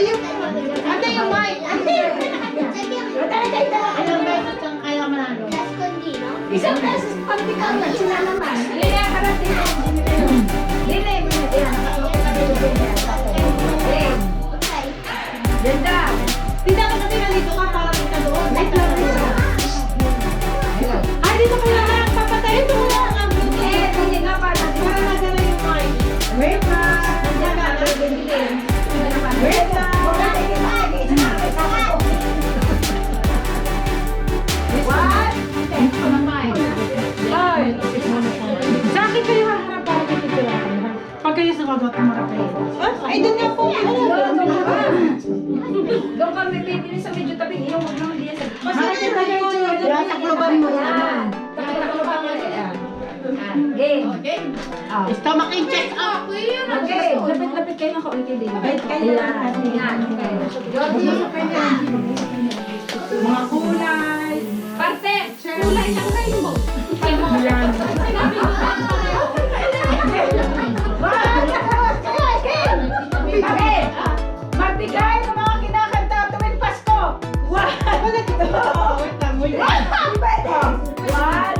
Ate yung mic! Ilang beses kang kaya manalo? Isang beses pag ikaw na, sila naman. Lila, harap din. Lila, yan. Ganda. Hindi ako natin nandito ka para kita doon. Wait lang, wait lang. Ay, dito ka lang. Papatayin ko muna ang beauty. Hindi nga pa. Para nagana yung mic. Wait lang. Wait lang. Wait lang. What? Ay! Sa akin kayo haharap para kitipirahan. Pag kayo sumagot na marapay. Ay, doon nga po. Doon kami bibili sa medyo tabing iyo. Huwag naman diyan sa... Makikita kayo yung takloban mo. Yan. Takloban mo yan. Game. Stomach in check up. Okay. Lapit-lapit kayo ng kaunti din. Lapit kayo. Yan. Mga kulay. Parte. Kulay ng rainbow. Yan. Okay. Magbigay ng mga kinakanta tuwing Pasko. One. Wait lang, wait lang.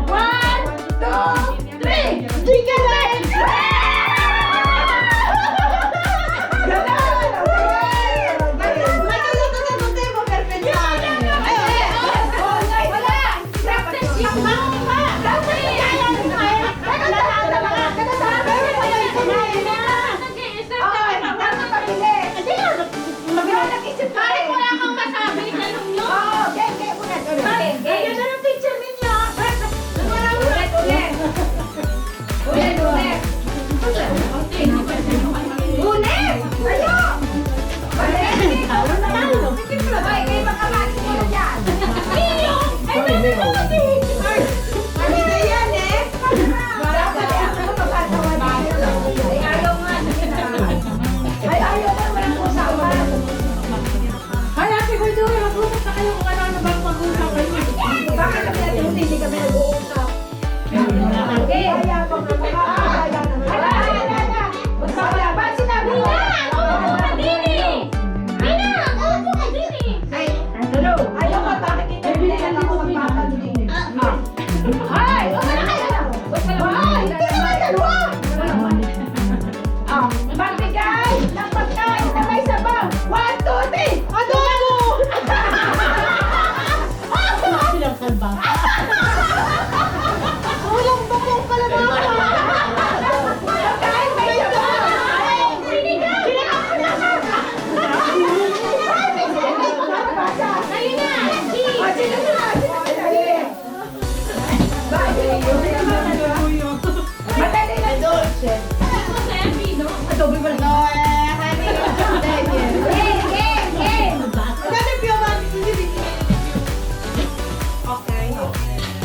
One, two, three. Chicken legs!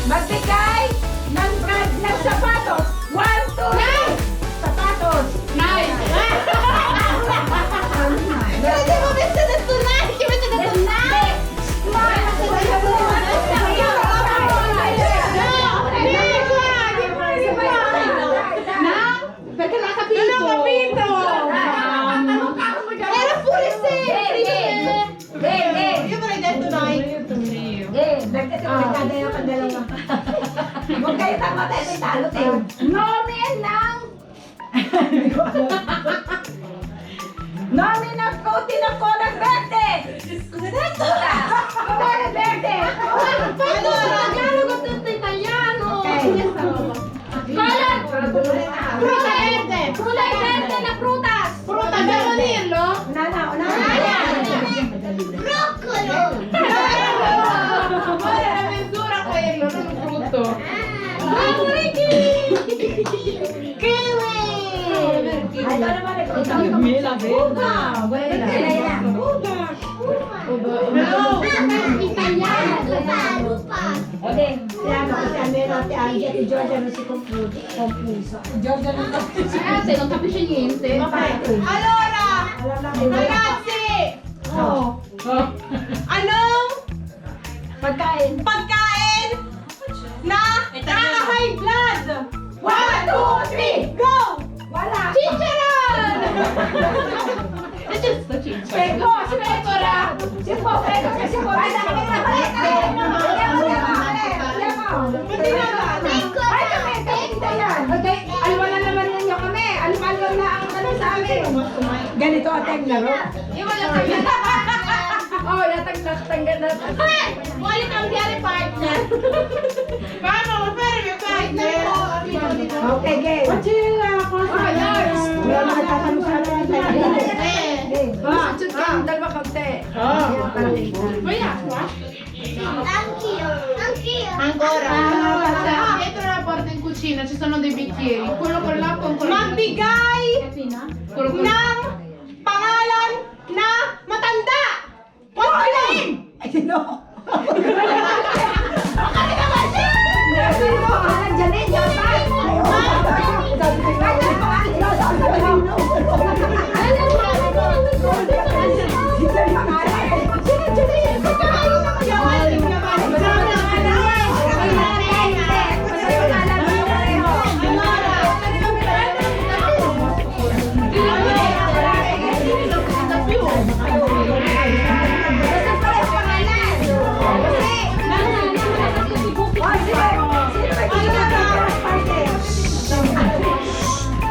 Magbigay ng sapatos. One, two, three. Sapatos. Huwag kayo tamatay sa talo, Teo. Nomin ng... Nomin ng protein ng Cola Verde! Cola Verde! Kulay verde na prutas! Prutas, gano'n yun, no? Una. Wala na mensura ko yun, no? Ng fruto. Kiwi! Ay, doon naman ito. Mila, Uga! Hello! Okay, kaya ako si Amero, si Angie, si Georgia, si Compuso. Georgia ng Compuso. Non capisce niente. Allora, ragazzi! Oh. Anong pagkain na nakaka-high blood? 1, 2, 3, go! Wala! Chicharon! Pego! Eko, sino Eko ra? Si Pop, Eko kasi Pop. Ay, dami na balik. Ay, kami, kita yan. Okay, alwa na naman ninyo kami. Alwa na ang ano sa amin. Ganito at ang laro. Iwan lang kami. Oh, natanggal na. Wala kang diary partner. Paano? Pero may partner. Okay, game. Pachila ako sa yes. Wala na nagtatanong sa akin. Sud ka, dalawa konti. Kuya, Angkora. ito na parte ng kusina. Susunod ay bikiri. Kulo-kulo kung Magbigay ng pangalan na matanda. What's your name? Ay, sino?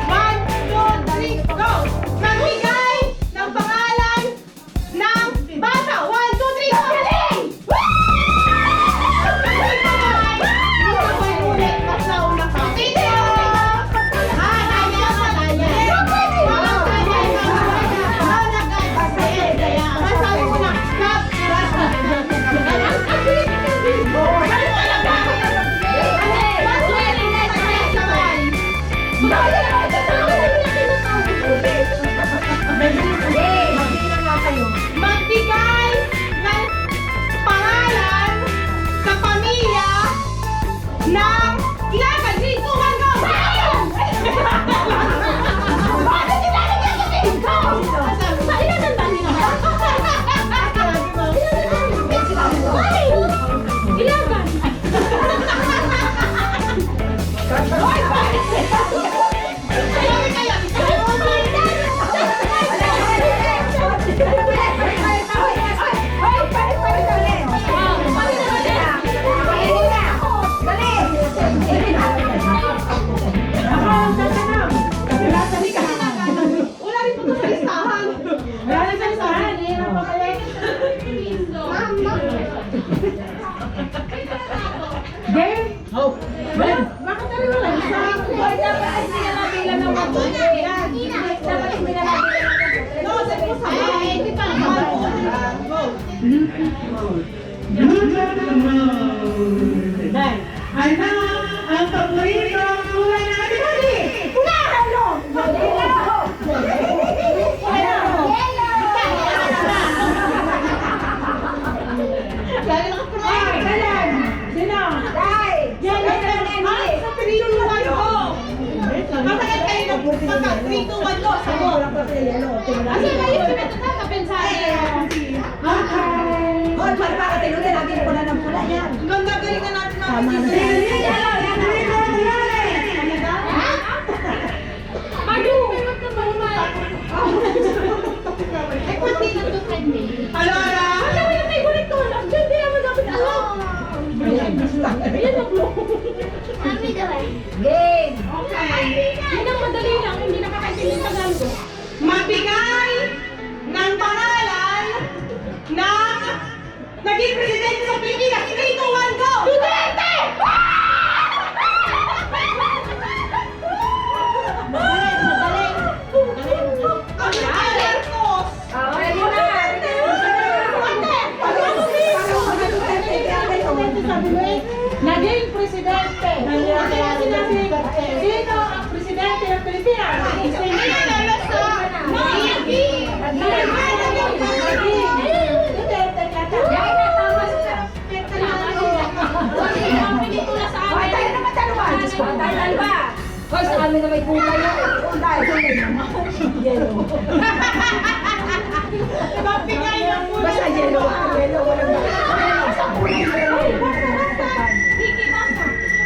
One, two, three, go! Magbigay ng pangalan ng bata. One, two, three, go! Magbigay ng pangalan sa pamilya ng Ilagan. 3, 2, 1, go! Bakit nilalagyan sa tingko? Sa Ilagan ba nila? Ilagan! Hoy, bakit? Ayaw kaya! Wala rin po ito sa listahan. Wala na sa listahan. Hirap pa kayo. Game? Oh. Ben, bakit na rin wala? Ano ang paborito kulay na ating Masakit kayo ng pagka 3, 2, 1, go! Sagot! Asa na yun? Ang ganda, galingan natin Alora! Game! Magbigay ng pangalan ng naging presidente sa Pilipinas. 3, 2, 1, go! Duterte! Ang Marcos! Naging presidente. Sino ang presidente ng Pilipinas? Hoy, sa amin na may kulay yun. Yellow. Magbigay ng kulay. Basta yellow. Yellow, walang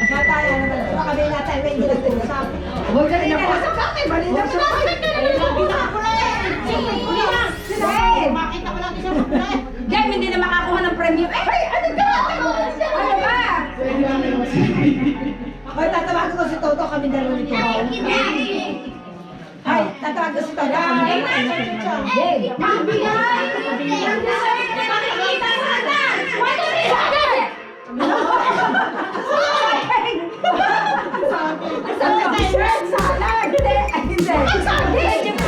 Nataya naman. Baka may nataya may hindi nag-uusap. Huwag ka rin ako. Bakit? Mali na. Bakit ka naman? Bakit? Bakit? kami dalawa ni Pao. Ay, tatagos pa na kami. Hey, mabigay! Makikita sana! Wala rin sana! Sabi ko, shrimp salad! Hindi! Hindi! Hindi!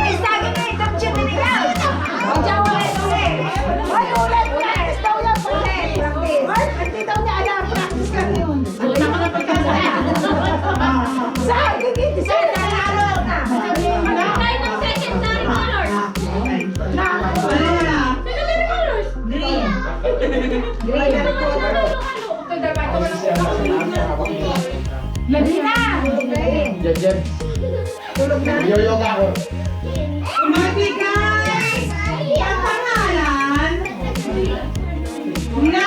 Ay, sabi ko, itong chuminigaw! Huwag siya ulit! Ay, ulit! Practice daw lang! Practice! Hindi daw niya alam. Practice lang yun. Sabi ko, hindi siya nanalo na. Tayo ng secondary colors. Secondary colors. Green. Lagi na! Jet. Tulog na. Yoyoga ako. Magbigay ang pangalan ng...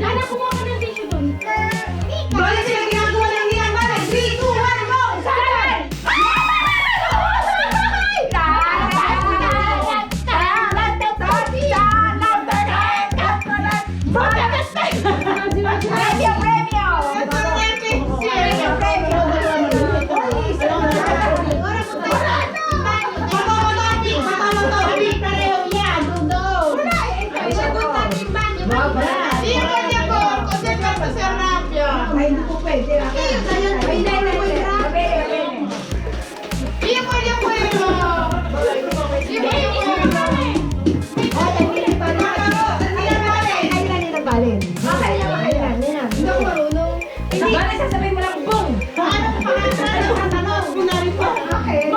Dana, kumuha ka ng tissue doon. Bale sila ginagawa ng ginagawa. 3, 2, 1, go! Salad! Ay, naku, pwede. Ay, Bale, sasabihin mo lang, boom! Okay.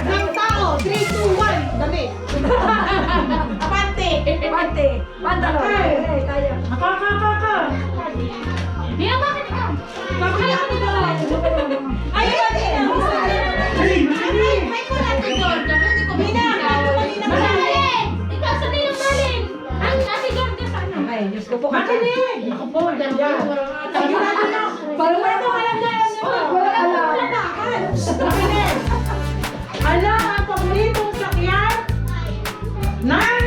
Ng tao, 3, 2, 1, dali. Pante. Pantalon. Okay, kaya. Mia, bakit ikaw? Ay, dali. May kulat na doon. Hindi ko Marlin! Ikaw, sanay ng Marlin. Ang ate Georgia sana. Ay, Diyos ko po. Makinig! Ako po, dyan. Parang wala nang alam na alam niyo. Wala alam. Ano ang paboritong sakyan ng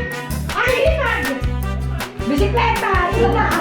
Ayinag? Bisikleta! Yun na!